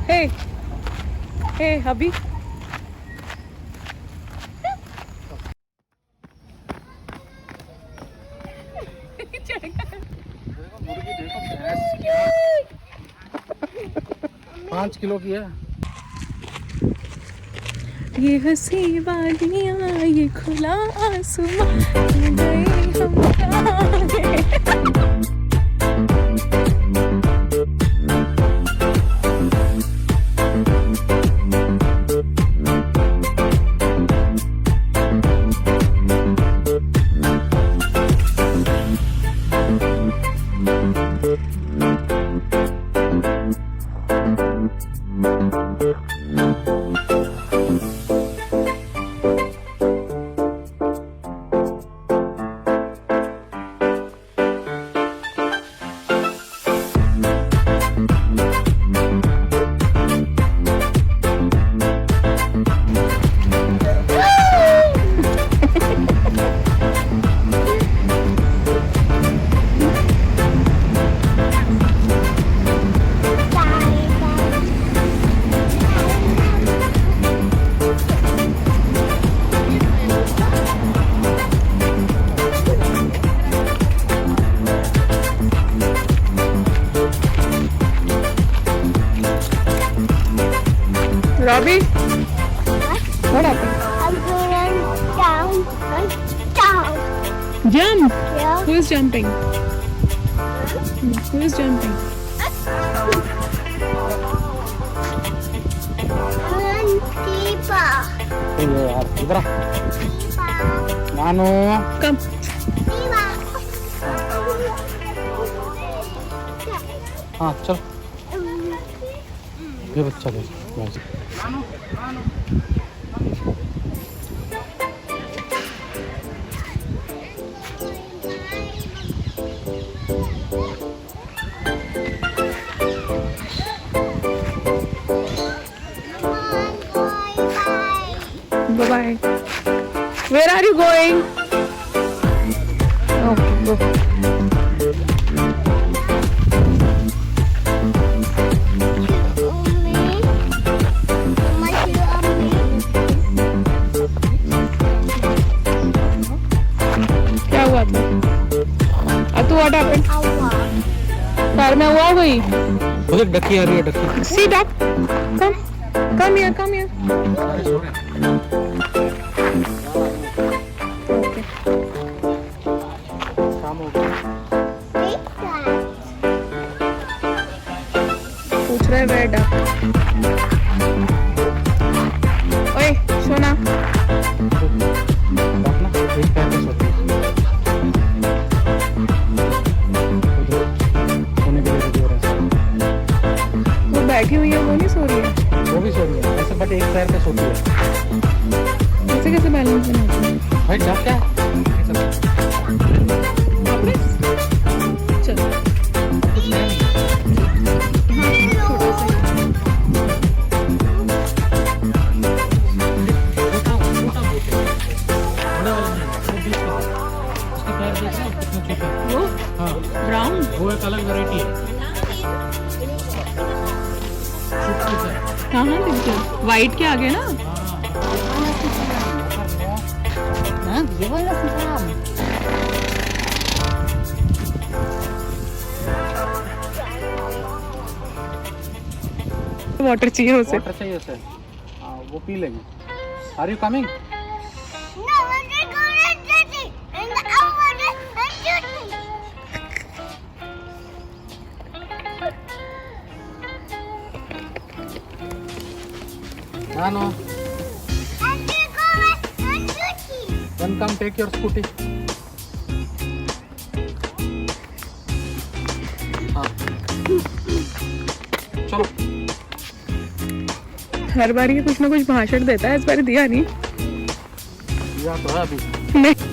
हे हे अभी पाँच किलो की है। ये हंसी वादियाँ ये खुला आसमां गए हम कहाँ। Robbie? What happened? I'm going down. Jump! Yeah. Who is jumping? Who is jumping? Keeper. यार इधर नानू Come. हाँ चल ये बच्चा देख Bye-bye. Where are you going? Okay, go. क्या हुआ था? तू what happened? कार में हुआ वही? उधर डकी आ रही है डकी Sit up. Come here, come here. Okay. शाम हो गई पूछ रहा है where duck? ओए सोना अपना एक पैर पे सोती है सोने के लिए रेडी हो रहा है वो बैठी हुई है वो नहीं सो रही है वो भी सो रही है ऐसे बट एक पैर पे सोती है ऐसे कैसे बैलेंस बनाती है भाई जा क्या वापस चल वो ब्राउन वो एक अलग वैरायटी है हाँ हाँ बिल्कुल वाइट के आगे ना ये बोल रहा है वाटर चाहिए उसे वाटर चाहिए उसे हाँ वो पी लेंगे are you coming No, we're going to do it. And I want to do it. नानो And we're going to do it. then come take your scooty हाँ चलो हर बार ये कुछ ना कुछ भाषण देता है इस बार दिया नहीं दिया तो है अभी नहीं